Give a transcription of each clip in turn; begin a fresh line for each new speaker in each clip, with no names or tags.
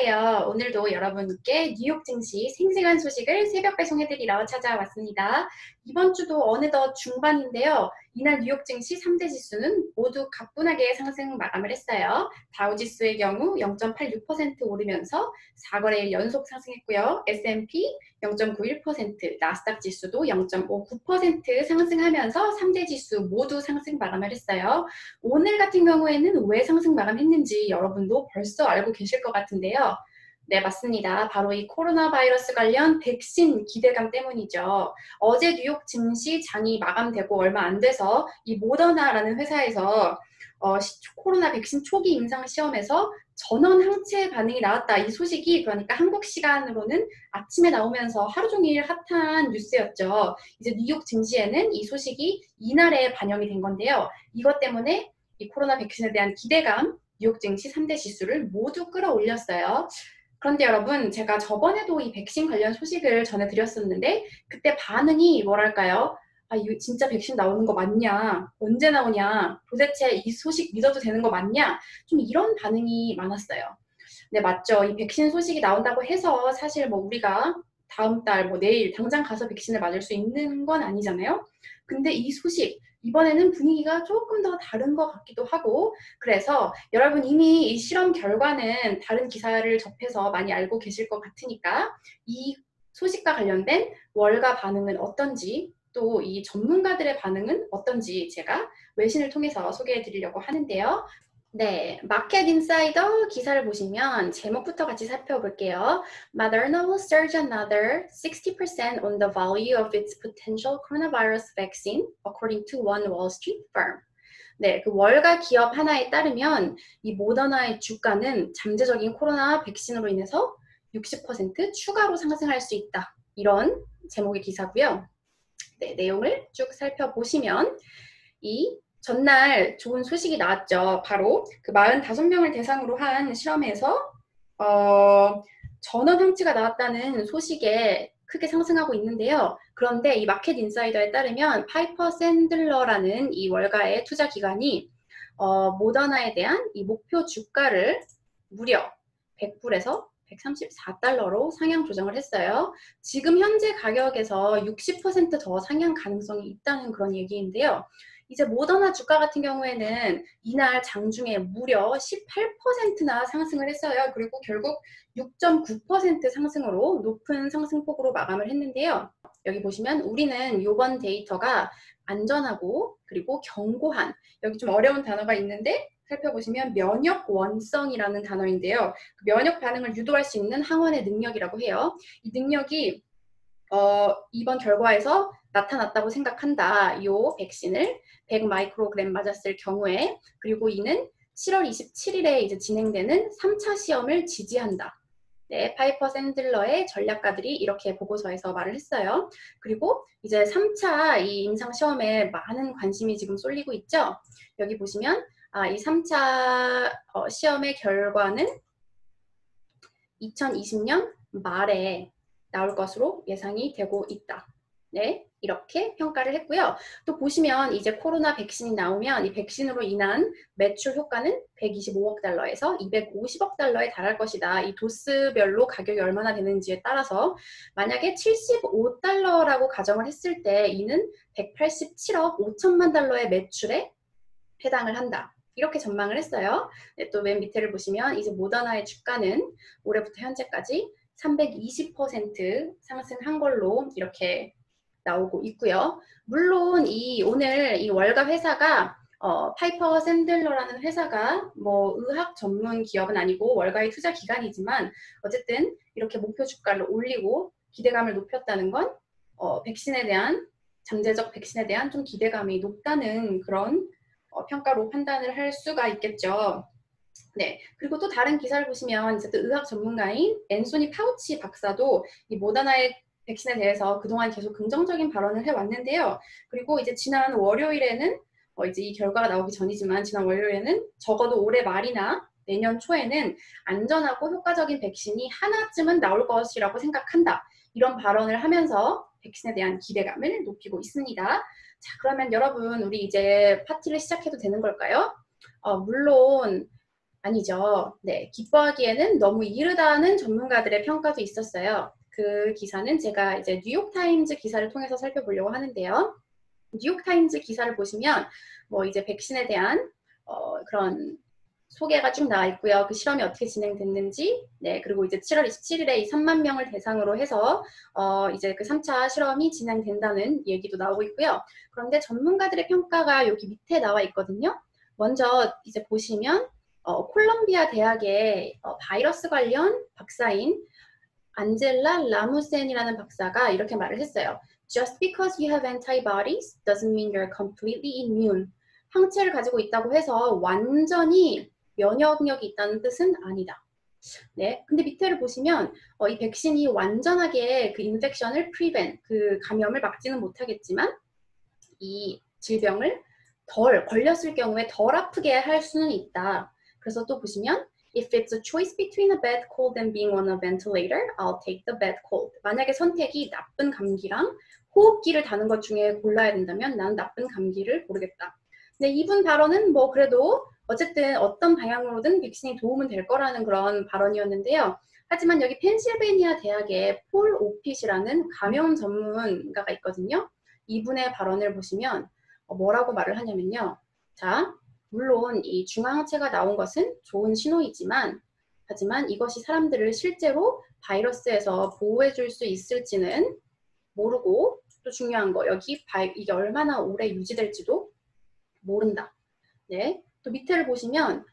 코리아예요. 오늘도 여러분께 뉴욕 증시 생생한 소식을 새벽 배송해드리러 찾아왔습니다. 이번 주도 어느덧 중반인데요. 이날 뉴욕 증시 3대 지수는 모두 가뿐하게 상승 마감을 했어요. 다우지수의 경우 0.86% 오르면서 4거래일 연속 상승했고요. S&P 0.91%, 나스닥 지수도 0.59% 상승하면서 3대 지수 모두 상승 마감을 했어요. 오늘 같은 경우에는 왜 상승 마감했는지 여러분도 벌써 알고 계실 것 같은데요. 네, 맞습니다. 바로 이 코로나 바이러스 관련 백신 기대감 때문이죠. 어제 뉴욕 증시 장이 마감되고 얼마 안 돼서 이 모더나라는 회사에서 코로나 백신 초기 임상 시험에서 전원 항체 반응이 나왔다. 이 소식이 그러니까 한국 시간으로는 아침에 나오면서 하루 종일 핫한 뉴스였죠. 이제 뉴욕 증시에는 이 소식이 이날에 반영이 된 건데요. 이것 때문에 이 코로나 백신에 대한 기대감, 뉴욕 증시 3대 지수를 모두 끌어올렸어요. 그런데 여러분, 제가 저번에도 이 백신 관련 소식을 전해드렸었는데 그때 반응이 뭐랄까요? 아, 이거 진짜 백신 나오는 거 맞냐? 언제 나오냐? 도대체 이 소식 믿어도 되는 거 맞냐? 좀 이런 반응이 많았어요. 네, 맞죠. 이 백신 소식이 나온다고 해서 사실 뭐 우리가 다음 달, 뭐 내일 당장 가서 백신을 맞을 수 있는 건 아니잖아요. 근데 이 소식, 이번에는 분위기가 조금 더 다른 것 같기도 하고, 그래서 여러분 이미 이 실험 결과는 다른 기사를 접해서 많이 알고 계실 것 같으니까 이 소식과 관련된 월가 반응은 어떤지, 또 이 전문가들의 반응은 어떤지 제가 외신을 통해서 소개해 드리려고 하는데요. 네, 마켓 인사이더 기사를 보시면 제목부터 같이 살펴볼게요. Moderna will surge another 60% on the value of its potential coronavirus vaccine, according to one Wall Street firm. 네, 그 월가 기업 하나에 따르면 이 모더나의 주가는 잠재적인 코로나 백신으로 인해서 60% 추가로 상승할 수 있다. 이런 제목의 기사고요. 네, 내용을 쭉 살펴보시면 이 전날 좋은 소식이 나왔죠. 바로 그 45명을 대상으로 한 실험에서 전원 항체가 나왔다는 소식에 크게 상승하고 있는데요. 그런데 이 마켓 인사이더에 따르면 파이퍼 샌들러라는 이 월가의 투자 기관이 모더나에 대한 이 목표 주가를 무려 100불에서 134달러로 상향 조정을 했어요. 지금 현재 가격에서 60% 더 상향 가능성이 있다는 그런 얘기인데요. 이제 모더나 주가 같은 경우에는 이날 장중에 무려 18%나 상승을 했어요. 그리고 결국 6.9% 상승으로 높은 상승폭으로 마감을 했는데요. 여기 보시면 우리는 이번 데이터가 안전하고 그리고 견고한, 여기 좀 어려운 단어가 있는데 살펴보시면 면역 원성이라는 단어인데요. 그 면역 반응을 유도할 수 있는 항원의 능력이라고 해요. 이 능력이 이번 결과에서 나타났다고 생각한다. 이 백신을 100 마이크로그램 맞았을 경우에, 그리고 이는 7월 27일에 이제 진행되는 3차 시험을 지지한다. 네, 파이퍼 샌들러의 전략가들이 이렇게 보고서에서 말을 했어요. 그리고 이제 3차 이 임상 시험에 많은 관심이 지금 쏠리고 있죠. 여기 보시면 이 3차 시험의 결과는 2020년 말에 나올 것으로 예상이 되고 있다. 네, 이렇게 평가를 했고요. 또 보시면 이제 코로나 백신이 나오면 이 백신으로 인한 매출 효과는 125억 달러에서 250억 달러에 달할 것이다. 이 도스별로 가격이 얼마나 되는지에 따라서 만약에 75달러라고 가정을 했을 때 이는 187억 5천만 달러의 매출에 해당을 한다. 이렇게 전망을 했어요. 네, 또 맨 밑에를 보시면 이제 모더나의 주가는 올해부터 현재까지 320% 상승한 걸로 이렇게 나오고 있고요. 물론 오늘 이 월가 회사가 파이퍼 샌들러라는 회사가 뭐 의학 전문 기업은 아니고 월가의 투자 기관이지만 어쨌든 이렇게 목표 주가를 올리고 기대감을 높였다는 건 백신에 대한 잠재적 백신에 대한 좀 기대감이 높다는 그런 평가로 판단을 할 수가 있겠죠. 네, 그리고 또 다른 기사를 보시면 이제 또 의학 전문가인 앤소니 파우치 박사도 이 모더나의 백신에 대해서 그동안 계속 긍정적인 발언을 해왔는데요. 그리고 이제 지난 월요일에는 이제 이 결과가 나오기 전이지만 지난 월요일에는 적어도 올해 말이나 내년 초에는 안전하고 효과적인 백신이 하나쯤은 나올 것이라고 생각한다. 이런 발언을 하면서 백신에 대한 기대감을 높이고 있습니다. 자, 그러면 여러분 우리 이제 파티를 시작해도 되는 걸까요? 물론 아니죠. 네, 기뻐하기에는 너무 이르다는 전문가들의 평가도 있었어요. 그 기사는 제가 이제 뉴욕타임즈 기사를 통해서 살펴보려고 하는데요. 뉴욕타임즈 기사를 보시면 뭐 이제 백신에 대한 그런 소개가 쭉 나와 있고요. 그 실험이 어떻게 진행됐는지, 네, 그리고 이제 7월 27일에 이 3만 명을 대상으로 해서 이제 그 3차 실험이 진행된다는 얘기도 나오고 있고요. 그런데 전문가들의 평가가 여기 밑에 나와 있거든요. 먼저 이제 보시면 콜롬비아 대학의 바이러스 관련 박사인 안젤라 라무센이라는 박사가 이렇게 말을 했어요. Just because you have antibodies doesn't mean you're completely immune. 항체를 가지고 있다고 해서 완전히 면역력이 있다는 뜻은 아니다. 네, 근데 밑에를 보시면 이 백신이 완전하게 그 인펙션을 prevent, 그 감염을 막지는 못하겠지만 이 질병을 덜 걸렸을 경우에 덜 아프게 할 수는 있다. 그래서 또 보시면 If it's a choice between a bad cold and being on a ventilator, I'll take the bad cold. 만약에 선택이 나쁜 감기랑 호흡기를 다는 것 중에 골라야 된다면 난 나쁜 감기를 고르겠다. 근데 이분 발언은 뭐 그래도 어쨌든 어떤 방향으로든 백신이 도움은 될 거라는 그런 발언이었는데요. 하지만 여기 펜실베니아 대학의 폴 오핏이라는 감염 전문가가 있거든요. 이분의 발언을 보시면 뭐라고 말을 하냐면요. 자, 물론 이 중화항체가 나온 것은 좋은 신호이지만 하지만 이것이 사람들을 실제로 바이러스에서 보호해 줄 수 있을지는 모르고 또 중요한 거 여기 이게 얼마나 오래 유지될지도 모른다. 네. 또 밑에를 보시면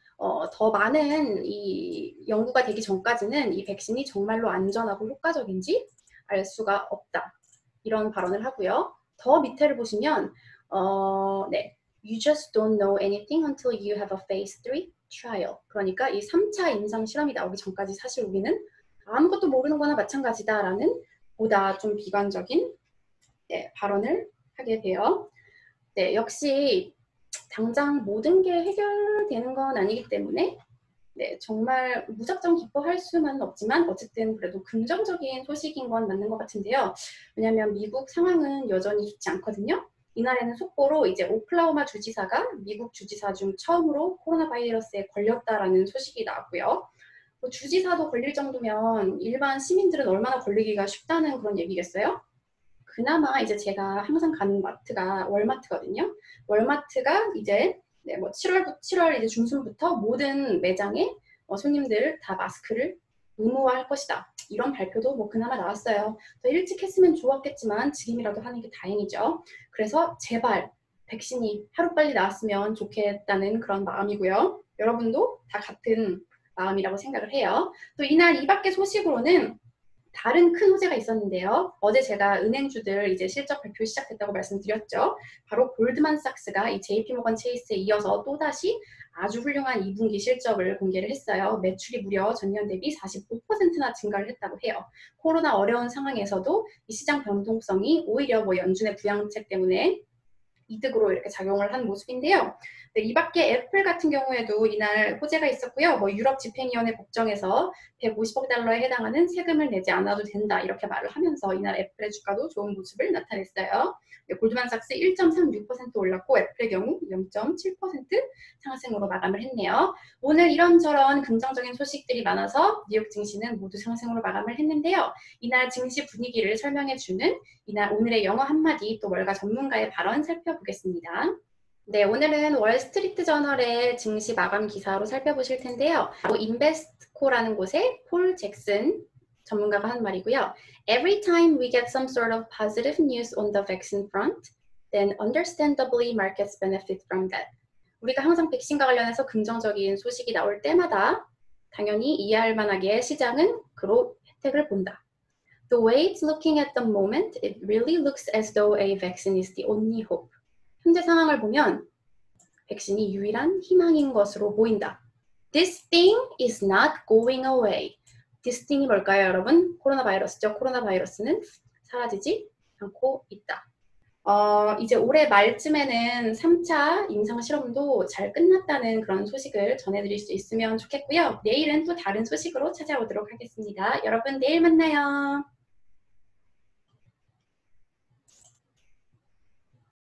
더 많은 이 연구가 되기 전까지는 이 백신이 정말로 안전하고 효과적인지 알 수가 없다. 이런 발언을 하고요. 더 밑에를 보시면 네. You just don't know anything until you have a phase 3 trial. 그러니까 이 3차 임상 실험이 나오기 전까지 사실 우리는 아무것도 모르는 거나 마찬가지다라는 보다 좀 비관적인 네, 발언을 하게 돼요. 네, 역시 당장 모든 게 해결되는 건 아니기 때문에 네, 정말 무작정 기뻐할 수만은 없지만 어쨌든 그래도 긍정적인 소식인 건 맞는 것 같은데요. 왜냐하면 미국 상황은 여전히 좋지 않거든요. 이날에는 속보로 이제 오클라호마 주지사가 미국 주지사 중 처음으로 코로나 바이러스에 걸렸다라는 소식이 나왔고요. 뭐 주지사도 걸릴 정도면 일반 시민들은 얼마나 걸리기가 쉽다는 그런 얘기겠어요? 그나마 이제 제가 항상 가는 마트가 월마트거든요. 월마트가 이제 네, 뭐 7월 이제 중순부터 모든 매장에 손님들 다 마스크를 의무화할 것이다. 이런 발표도 뭐 그나마 나왔어요. 더 일찍 했으면 좋았겠지만 지금이라도 하는 게 다행이죠. 그래서 제발 백신이 하루빨리 나왔으면 좋겠다는 그런 마음이고요. 여러분도 다 같은 마음이라고 생각을 해요. 또 이날 이 밖의 소식으로는 다른 큰 호재가 있었는데요. 어제 제가 은행주들 이제 실적 발표 시작됐다고 말씀드렸죠. 바로 골드만삭스가 이 JP모건 체이스에 이어서 또다시 아주 훌륭한 2분기 실적을 공개를 했어요. 매출이 무려 전년 대비 45%나 증가를 했다고 해요. 코로나 어려운 상황에서도 이 시장 변동성이 오히려 뭐 연준의 부양책 때문에 이득으로 이렇게 작용을 한 모습인데요. 네, 이 밖에 애플 같은 경우에도 이날 호재가 있었고요. 뭐 유럽 집행위원회 법정에서 150억 달러에 해당하는 세금을 내지 않아도 된다 이렇게 말을 하면서 이날 애플의 주가도 좋은 모습을 나타냈어요. 네, 골드만삭스 1.36% 올랐고 애플의 경우 0.7% 상승으로 마감을 했네요. 오늘 이런저런 긍정적인 소식들이 많아서 뉴욕 증시는 모두 상승으로 마감을 했는데요. 이날 증시 분위기를 설명해주는 이날 오늘의 영어 한마디 또 월가 전문가의 발언 살펴보겠습니다. 네, 오늘은 월스트리트 저널의 증시 마감 기사로 살펴보실 텐데요. 인베스트코라는 곳에 폴 잭슨 전문가가 한 말이고요. Every time we get some sort of positive news on the vaccine front, then understandably markets benefit from that. 우리가 항상 백신과 관련해서 긍정적인 소식이 나올 때마다 당연히 이해할 만하게 시장은 그로 혜택을 본다. The way it's looking at the moment, it really looks as though a vaccine is the only hope. 현재 상황을 보면 백신이 유일한 희망인 것으로 보인다. This thing is not going away. This thing이 뭘까요, 여러분? 코로나 바이러스죠. 코로나 바이러스는 사라지지 않고 있다. 이제 올해 말쯤에는 3차 임상 실험도 잘 끝났다는 그런 소식을 전해드릴 수 있으면 좋겠고요. 내일은 또 다른 소식으로 찾아오도록 하겠습니다. 여러분 내일 만나요.